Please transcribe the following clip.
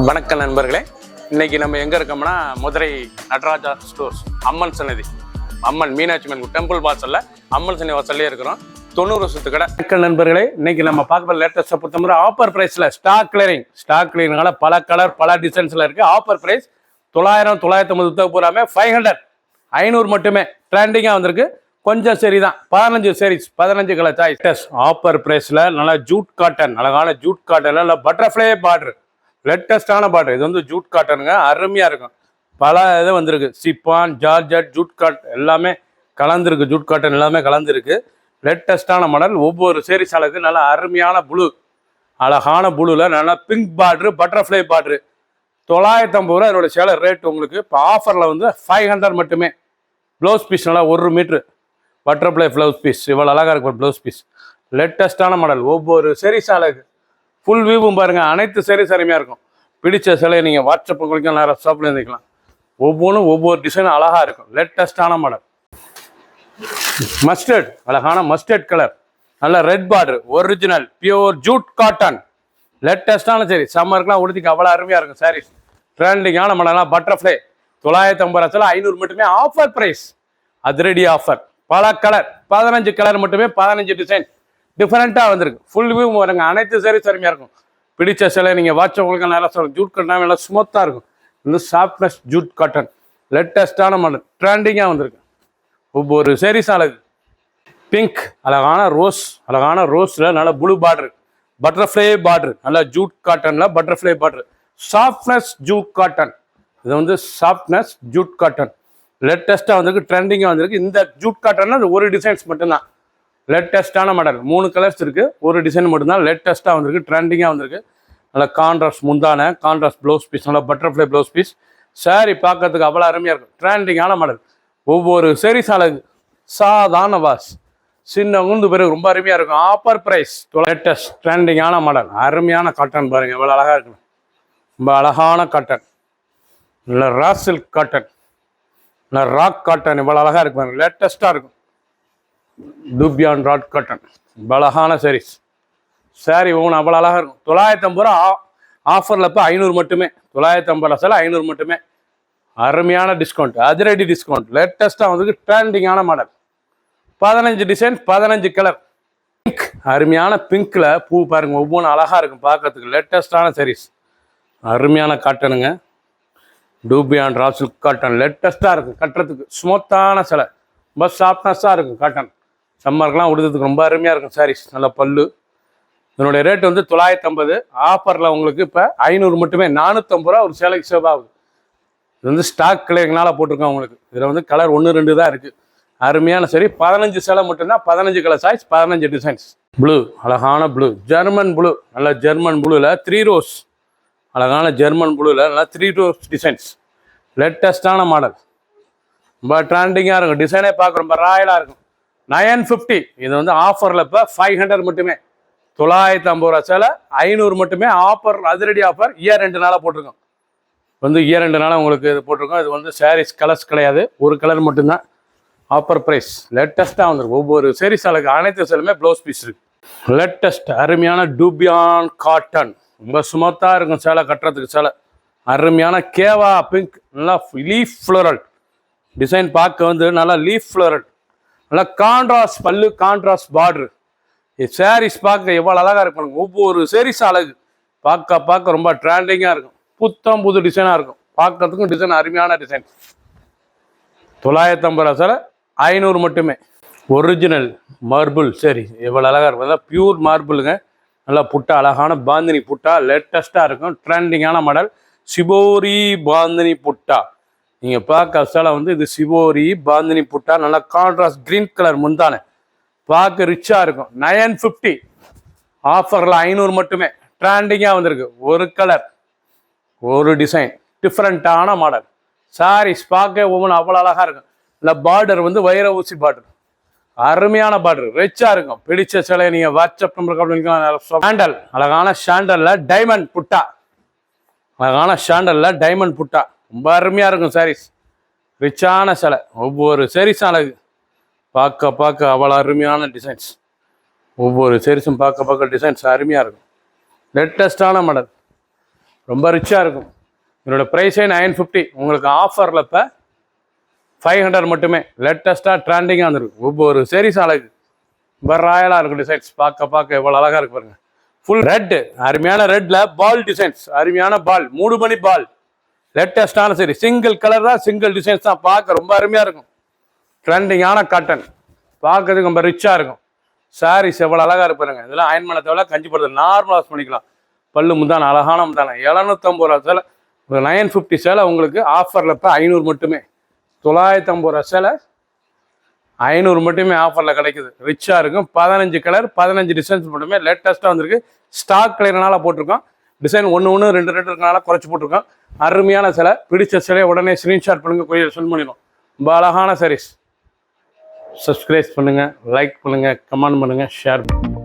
வணக்கம் நண்பர்களே, இன்னைக்கு நம்ம எங்க இருக்கோம்னா மதுரை நடராஜா ஸ்டோர்ஸ் அம்மன் சன்னதி, அம்மன் மீனாட்சி அம்மன் டெம்பிள் வாசல்ல அம்மன் சன்னதி வாசல்லே இருக்கிறோம். 90 வருஷத்து கடை. வணக்கம் நண்பர்களே, இன்னைக்கு நம்ம பார்க்க லேட்டஸ்ட் புத்தமுறை ஆஃபர் பிரைஸ்ல ஸ்டாக் கிளியரிங்னால பல கலர் பல டிசைன்ஸ்ல இருக்கு. ஆஃபர் பிரைஸ் 900 950 பூராமே 500 மட்டுமே ட்ரெண்டிங்கா வந்திருக்கு. கொஞ்சம் சரிதான், 15 சீரிஸ் 15 கலர் சாய்ஸ். ஆஃபர் பிரைஸ்ல நல்லா ஜூட் காட்டன், அழகான ஜூட் காட்டன்ல பட்டர்ஃப்ளை பார்டர், லேட்டஸ்டான பார்டர். இது வந்து ஜூட் காட்டனுங்க, அருமையா இருக்கும். பல இது வந்திருக்கு, சிப்பான் ஜார்ஜட் ஜூட் காட் எல்லாமே கலந்துருக்கு. ஜூட் காட்டன் எல்லாமே கலந்துருக்கு. லேட்டஸ்டான மாடல். ஒவ்வொரு சீரிஸ் அளவுக்கு நல்லா அருமையான ப்ளூ, அழகான ப்ளூவில் நல்லா பிங்க் பார்டரு, பட்டர்ஃப்ளை பார்டரு. 950 ரூபா இதோட சேலை ரேட். உங்களுக்கு இப்போ ஆஃபரில் வந்து 500 மட்டுமே. ப்ளவுஸ் பீஸ் நல்லா 1 மீட்ரு பட்டர்ஃப்ளை ப்ளவுஸ் பீஸ், இவ்வளோ அழகாக இருக்கும் ப்ளவுஸ் பீஸ். லேட்டஸ்டான மாடல். ஒவ்வொரு சீரிஸ் அளவுக்கு ஃபுல் வியூவும் பாருங்கள், அனைத்து சீரிஸ் அருமையாக இருக்கும். பிடிச்ச சிலையை நீங்கள் வாட்ஸ்அப் குளிக்கலாம், நேரம் ஷாப்பில் இருந்துக்கலாம். ஒவ்வொன்றும் ஒவ்வொரு டிசைனும் அழகாக இருக்கும். லேட்டஸ்டான மாடல். மஸ்டர்ட், அழகான மஸ்டர்ட் கலர், நல்ல red border, original pure jute cotton. லேட்டஸ்டான சரி, சம்மருக்குலாம் உடுத்திக்கு அவ்வளோ அருமையாக இருக்கும் சாரீஸ். ட்ரெண்டிங்கான மாடலாம். பட்டர்ஃப்ளை 950 ரூபா 500 மட்டுமே. ஆஃபர் ப்ரைஸ், அதிரடி ஆஃபர். பல கலர் 15 கலர் மட்டுமே, 15 டிசைன் டிஃப்ரெண்ட்டாக வந்திருக்கு. ஃபுல் வியூ வருங்க, அனைத்து சீரிஸ் அருமையாக இருக்கும். பிடிச்ச சிலை நீங்கள் வாட்ச் உங்களுக்கு நல்லா சொல்லுங்கள். ஜூட் காட்டன் நல்லா ஸ்மூத்தாக இருக்கும். இந்த சாஃப்ட்னஸ் ஜூட் காட்டன் லேட்டஸ்டான மாடல், ட்ரெண்டிங்காக வந்திருக்கு. ஒவ்வொரு சீரிஸ் அழகு. பிங்க், அழகான ரோஸ், அழகான ரோஸில் நல்ல ப்ளூ பார்டரு, பட்டர்ஃப்ளை பார்டரு, நல்லா ஜூட் காட்டனில் butterfly border. Softness Jude cotton. இது வந்து சாஃப்ட்னஸ் ஜூட் காட்டன் லேட்டஸ்ட்டாக வந்திருக்கு, ட்ரெண்டிங்காக வந்திருக்கு. இந்த ஜூட் காட்டன்னா ஒரு டிசைன்ஸ் மட்டும்தான். லேட்டஸ்டான மாடல். 3 கலர்ஸ் இருக்குது, ஒரு டிசைன் மட்டும்தான் லேட்டஸ்ட்டாக வந்திருக்கு, ட்ரெண்டிங்காக வந்திருக்கு. நல்லா கான்ட்ராஸ்ட் முந்தான, கான்ட்ராஸ்ட் ப்ளவுஸ் பீஸ், நல்லா பட்டர்ஃப்ளை ப்ளவுஸ் பீஸ். சாரி பார்க்கறதுக்கு அவ்வளோ அருமையாக இருக்கும். ட்ரெண்டிங்கான மாடல். ஒவ்வொரு சீரிஸ் அழகு. சாதாரண வாஸ், சின்ன உந்து பிறகு ரொம்ப அருமையாக இருக்கும். Offer price. லேட்டஸ்ட் ட்ரெண்டிங்கான மாடல், அருமையான காட்டன் பாருங்கள், எவ்வளோ அழகாக இருக்கணும். ரொம்ப அழகான காட்டன், இல்லை ரா சில்க் காட்டன், இல்லை ராக் காட்டன், இவ்வளோ அழகாக இருக்கு பாருங்கள். லேட்டஸ்ட்டாக இருக்கும். டூபியான் ராட் காட்டன், அழகான சாரீஸ். சாரி ஒவ்வொன்று அவ்வளோ அழகாக இருக்கும். 950 ரூபா ஆஃபரில் இப்போ 500 மட்டுமே. 950 சேலை 500 மட்டுமே. அருமையான டிஸ்கவுண்ட், அதிரடி டிஸ்கவுண்ட். லேட்டஸ்ட்டாக வந்து ட்ரெண்டிங்கான மாடல். 15 design 15 colour. பிங்க், அருமையான பிங்க்கில் பூ பாருங்கள், ஒவ்வொன்றும் அழகாக இருக்கும் பார்க்கறதுக்கு. லேட்டஸ்டான சாரீஸ், அருமையான காட்டனுங்க. டூபியான் ரா சில்க் காட்டன் லேட்டஸ்ட்டாக இருக்கும். கட்டுறதுக்கு ஸ்மூத்தான சிலை, ரொம்ப சாஃப்ட்னஸாக இருக்கும் காட்டன். சம்மருக்கெலாம் உடுறதுக்கு ரொம்ப அருமையாக இருக்கும் சாரீஸ். நல்ல பல்லு. இதனுடைய ரேட் வந்து 950. ஆஃபரில் உங்களுக்கு இப்போ 500 மட்டுமே. 450 ரூபா ஒரு சேலைக்கு சேவ் ஆகுது. இது வந்து ஸ்டாக் கிளியரிங்னால போட்டிருக்கோம் உங்களுக்கு. இதில் வந்து கலர் 1 2 தான் இருக்குது. அருமையான சரி. 15 சேலை மட்டும்தான், 15 கலர் சாய்ஸ், 15 டிசைன்ஸ். ப்ளூ, அழகான ப்ளூ, ஜெர்மன் ப்ளூ, நல்ல ஜெர்மன் ப்ளூவில் 3 ரோஸ், அழகான ஜெர்மன் ப்ளூவில் நல்லா 3 ரோஸ் டிசைன்ஸ். லேட்டஸ்டான மாடல், ரொம்ப ட்ரெண்டிங்காக இருக்கும். டிசைனே பார்க்க ரொம்ப ராயலாக இருக்கும். 950. இது வந்து ஆஃபரில் இப்போ 500 மட்டுமே. 950 ரூபா சேலை 500 மட்டுமே. ஆஃபர், அதிரடி ஆஃபர். இயர் 2 நாளாக போட்டிருக்கோம். வந்து இயர் 2 நாளாக உங்களுக்கு இது போட்டிருக்கோம். இது வந்து சாரீஸ் கலர்ஸ் கிடையாது, ஒரு கலர் மட்டும்தான். Offer price. லேட்டஸ்ட்டாக வந்துருக்கு. ஒவ்வொரு சாரீஸ் அளவுக்கு அனைத்து சேலுமே ப்ளவுஸ் பீஸ் இருக்குது. லேட்டஸ்ட் அருமையான டூபியான் காட்டன், ரொம்ப ஸ்மூத்தாக இருக்கும் சேலை கட்டுறதுக்கு. சேலை அருமையான கேவா பிங்க், நல்லா லீஃப் ஃப்ளோரல் டிசைன். பார்க்க வந்து நல்லா லீஃப் ஃப்ளோரல், நல்லா கான்ட்ராஸ்ட் பல்லு, கான்ட்ராஸ்ட் பார்டரு. சாரீஸ் பார்க்க எவ்வளோ அழகாக இருக்கும். ஒவ்வொரு சாரீஸ் அழகு. பார்க்க ரொம்ப ட்ரெண்டிங்காக இருக்கும். புத்தம் புது டிசைனாக இருக்கும். பார்க்கறதுக்கும் டிசைன் அருமையான டிசைன். 950 ரூபா சார் 500 மட்டுமே. ஒரிஜினல் மார்பிள் சரி, எவ்வளோ அழகாக இருக்கும். அதான் பியூர் மார்பிளுங்க. நல்லா புட்டா, அழகான பாந்தினி புட்டா, லேட்டஸ்ட்டாக இருக்கும். ட்ரெண்டிங்கான மாடல். சிபோரி பாந்தினி புட்டா நீங்கள் பார்க்க சேலை வந்து இது சிவோரி பாந்தினி புட்டா. நல்லா கான்ட்ராஸ்ட் க்ரீன் கலர் முந்தானே, பார்க்க ரிச்சாக இருக்கும். 950. ஆஃபரில் 500 மட்டுமே. ட்ரெண்டிங்காக வந்திருக்கு. ஒரு கலர், ஒரு டிசைன், டிஃப்ரெண்ட்டான மாடல். சாரீஸ் பார்க்க ஒவ்வொன்றும் அவ்வளோ அழகாக இருக்கும். இல்லை பார்டர் வந்து வைர ஊசி பார்டர், அருமையான பார்டர், ரிச்சாக இருக்கும். பிடிச்ச சிலையை நீங்கள் வாட்ஸ்அப் நம்பருக்கு அப்படின்னு. சாண்டல், அழகான ஷாண்டலில் டைமண்ட் புட்டா, அழகான ஷாண்டலில் டைமண்ட் புட்டா, ரொம்ப அருமையாக இருக்கும் சாரீஸ். ரிச்சான சிலை. ஒவ்வொரு சாரீஸும் அழகு. பார்க்க அவ்வளோ அருமையான டிசைன்ஸ். ஒவ்வொரு சாரீஸும் பார்க்க டிசைன்ஸ் அருமையாக இருக்கும். லேட்டஸ்டான மாடல். ரொம்ப ரிச்சாக இருக்கும். இதோட ப்ரைஸே 950. உங்களுக்கு ஆஃபரில் இப்போ 500 மட்டுமே. லேட்டஸ்ட்டாக ட்ரெண்டிங்காக வந்துருக்கு. ஒவ்வொரு சீரீஸும் அழகு, ரொம்ப ராயலாக இருக்கும். டிசைன்ஸ் பார்க்க எவ்வளோ அழகாக இருக்கு பாருங்க. ஃபுல் ரெட்டு, அருமையான ரெட்டில் பால் டிசைன்ஸ், அருமையான பால், 3 மணி பால், லேட்டஸ்டான சரி. சிங்கிள் கலர் தான், சிங்கிள் டிசைன்ஸ் தான், பார்க்க ரொம்ப அருமையாக இருக்கும். ட்ரெண்டிங்கான காட்டன், பார்க்கறதுக்கு ரொம்ப ரிச்சாக இருக்கும். சாரீஸ் எவ்வளோ அழகாக இருப்பாருங்க. இதெல்லாம் அயன் பண்ண தேவை, கஞ்சி போடுறது நார்மலாக வாஷ் பண்ணிக்கலாம். பல்லு முந்தான அழகான முந்தான 750 ரூபா சேலை. ஒரு 950 சேலை உங்களுக்கு ஆஃபரில் இப்போ 500 மட்டுமே. 950 ரூபா சேலை 500 மட்டுமே ஆஃபரில் கிடைக்குது. ரிச்சாக இருக்கும். 15 கலர் 15 டிசைன்ஸ் மட்டுமே. லேட்டஸ்ட்டாக வந்திருக்கு. ஸ்டாக் கிளியர்னால போட்டிருக்கோம். டிசைன் 1 2 இருக்கனால குறைச்சி போட்டிருக்கோம். அருமையான சிலை. பிடிச்ச சிலையை உடனே ஸ்க்ரீன்ஷாட் பண்ணுங்கள், கொரியர் சென்ட் பண்ணிடும். ரொம்ப அழகான சாரீஸ். சப்ஸ்கிரைப் பண்ணுங்கள், லைக் பண்ணுங்கள், கமெண்ட் பண்ணுங்கள், ஷேர் பண்ணுங்கள்.